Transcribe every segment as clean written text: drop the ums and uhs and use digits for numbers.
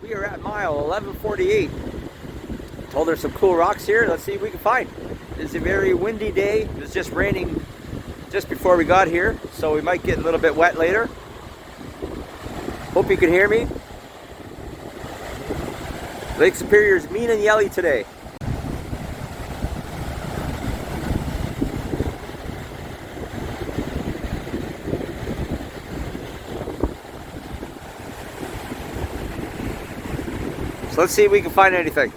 We are at mile 1148. Told there's some cool rocks here. Let's see if we can find. It's a very windy day. It was just raining just before we got here, so we might get a little bit wet later. Hope you can hear me. Lake Superior is mean and yelly today. So let's see if we can find anything.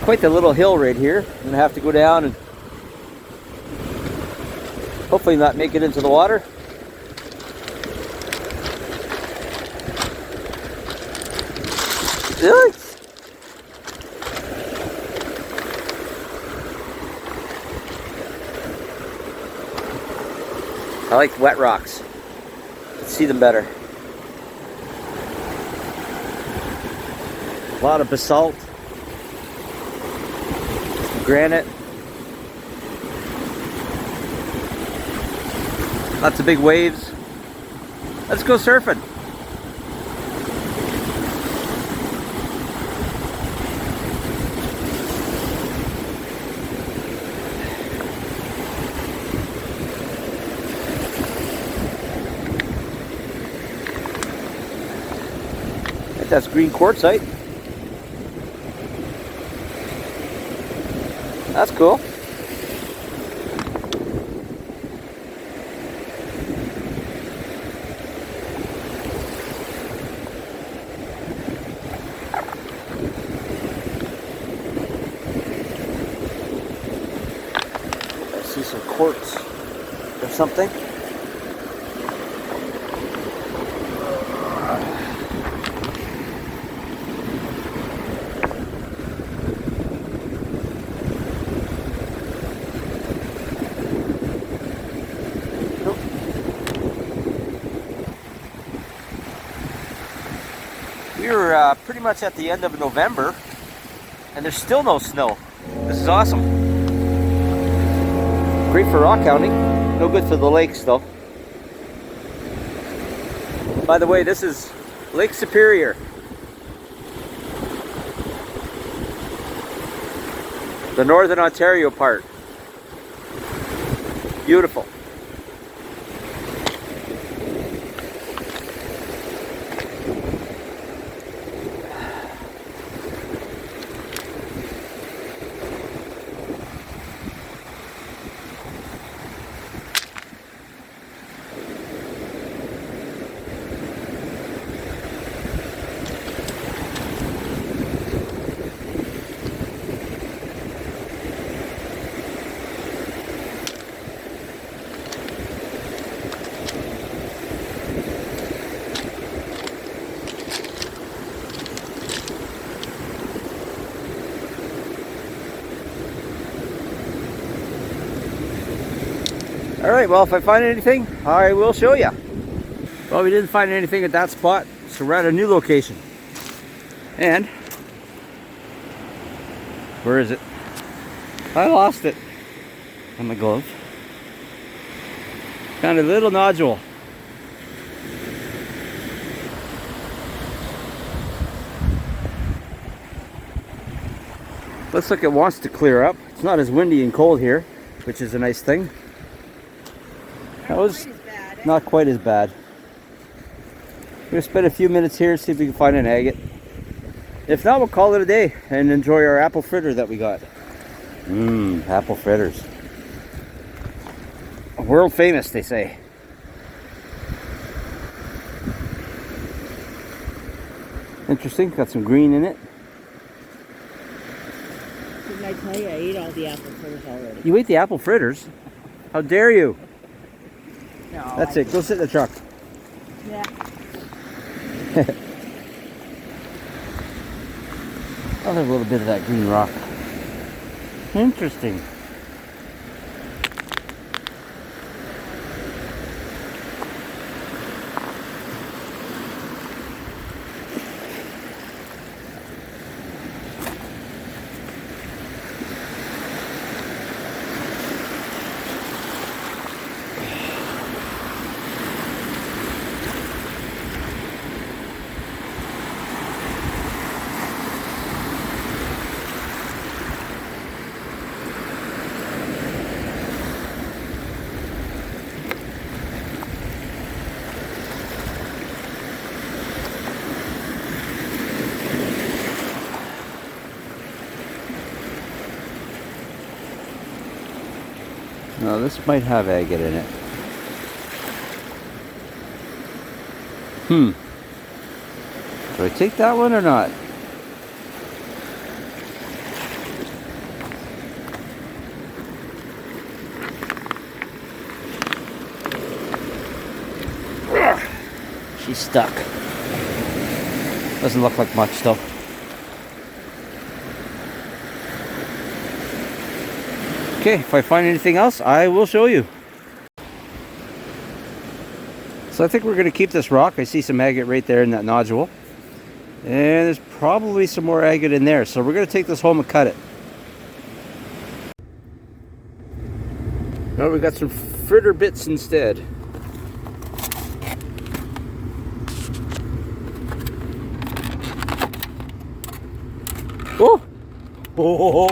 Quite the little hill right here. I'm gonna have to go down and hopefully not make it into the water. I like wet rocks. Let's see them better. A lot of basalt. Granite. Lots of big waves. Let's go surfing. I think that's green quartzite. That's cool. I see some quartz or something. We're pretty much at the end of November and there's still no snow. This is awesome. Great for rock hounding. No good for the lakes though. By the way, this is Lake Superior. The Northern Ontario part. Beautiful. Alright, well if I find anything, I will show you. Well, we didn't find anything at that spot, so we're at a new location. And, where is it? I lost it on my glove. Found a little nodule. Looks like it wants to clear up. It's not as windy and cold here, which is a nice thing. That was not quite as bad. We're going to spend a few minutes here, see if we can find an agate. If not, we'll call it a day and enjoy our apple fritter that we got. Apple fritters. World famous, they say. Interesting, got some green in it. Didn't I tell you I ate all the apple fritters already? You ate the apple fritters? How dare you? No. That's it, go sit in the truck. Yeah. Another little bit of that green rock. Interesting. No, this might have agate in it. Do I take that one or not? She's stuck. Doesn't look like much though. Okay, if I find anything else, I will show you. So I think we're going to keep this rock. I see some agate right there in that nodule. And there's probably some more agate in there. So we're going to take this home and cut it. Now we got some fritter bits instead. Oh! Oh!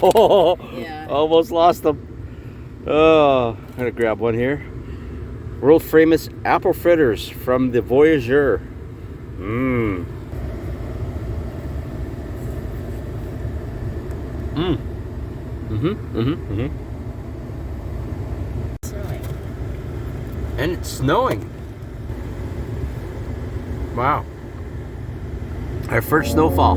Oh! Yeah. Almost lost them. Oh, I'm gonna grab one here. World famous apple fritters from the Voyageur. Mmm. Mmm. Snowing. And it's snowing. Wow. Our first snowfall.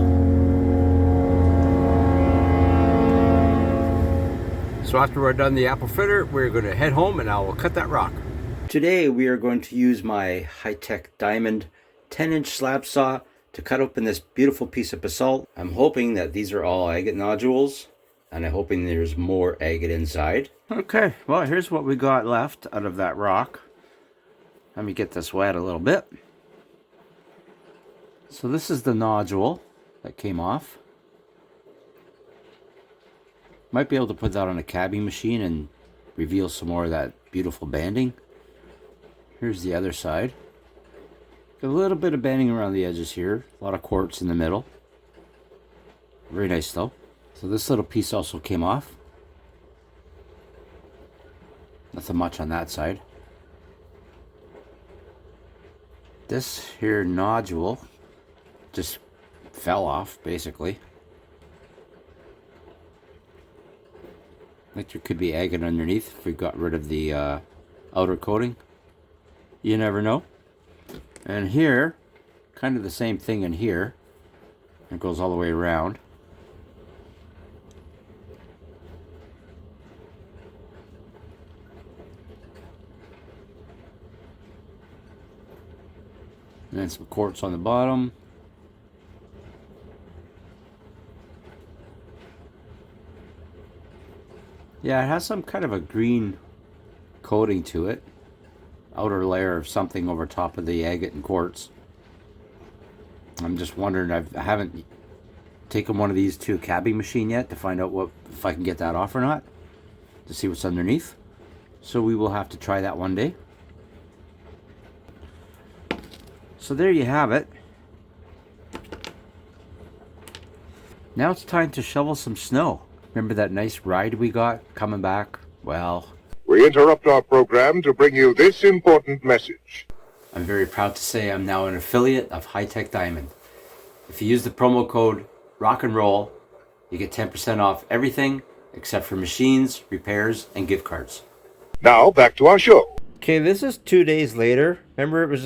So after we're done the apple fritter, we're going to head home and I will cut that rock. Today we are going to use my high-tech diamond 10-inch slab saw to cut open this beautiful piece of basalt. I'm hoping that these are all agate nodules, and I'm hoping there's more agate inside. Okay, well here's what we got left out of that rock. Let me get this wet a little bit. So this is the nodule that came off. Might be able to put that on a cabbing machine and reveal some more of that beautiful banding. Here's the other side. Got a little bit of banding around the edges here. A lot of quartz in the middle. Very nice though. So this little piece also came off. Nothing much on that side. This here nodule just fell off basically. Like there could be agate underneath if we got rid of the outer coating. You never know. And here, kind of the same thing in here. It goes all the way around. And then some quartz on the bottom. Yeah, it has some kind of a green coating to it. Outer layer of something over top of the agate and quartz. I'm just wondering, I haven't taken one of these to a cabbing machine yet to find out if I can get that off or not. To see what's underneath. So we will have to try that one day. So there you have it. Now it's time to shovel some snow. Remember that nice ride we got coming back? Well, we interrupt our program to bring you this important message. I'm very proud to say I'm now an affiliate of High Tech Diamond. If you use the promo code Rock and Roll, you get 10% off everything except for machines, repairs, and gift cards. Now back to our show. Okay, this is 2 days later. Remember, it was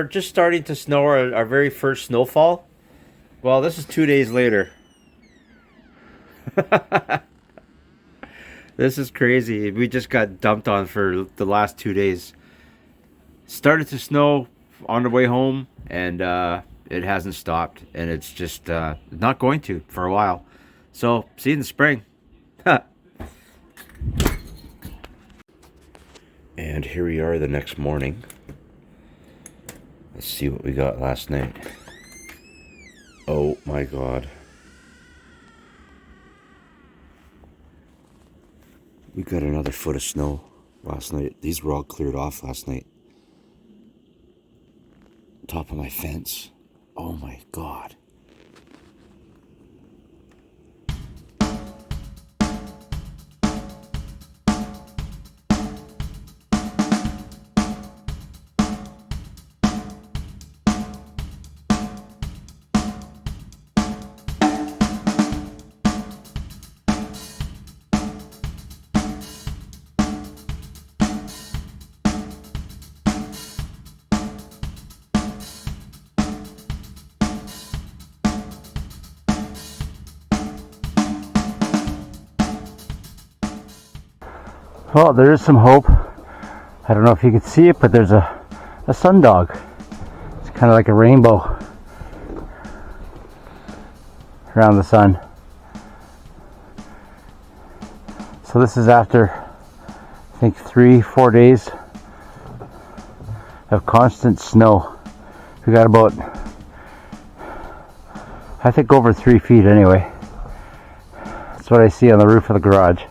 just starting to snow, our very first snowfall. Well, this is 2 days later. This is crazy. We just got dumped on for the last 2 days. Started to snow on the way home, and it hasn't stopped, and it's just not going to for a while. So see you in the spring. And here we are the next morning. Let's see what we got last night. Oh my God. We got another foot of snow last night. These were all cleared off last night. Top of my fence. Oh my God. Well, there is some hope. I don't know if you can see it, but there's a sundog. It's kind of like a rainbow around the sun. So this is after, I think, 3-4 days of constant snow. We got about, I think, over 3 feet anyway. That's what I see on the roof of the garage.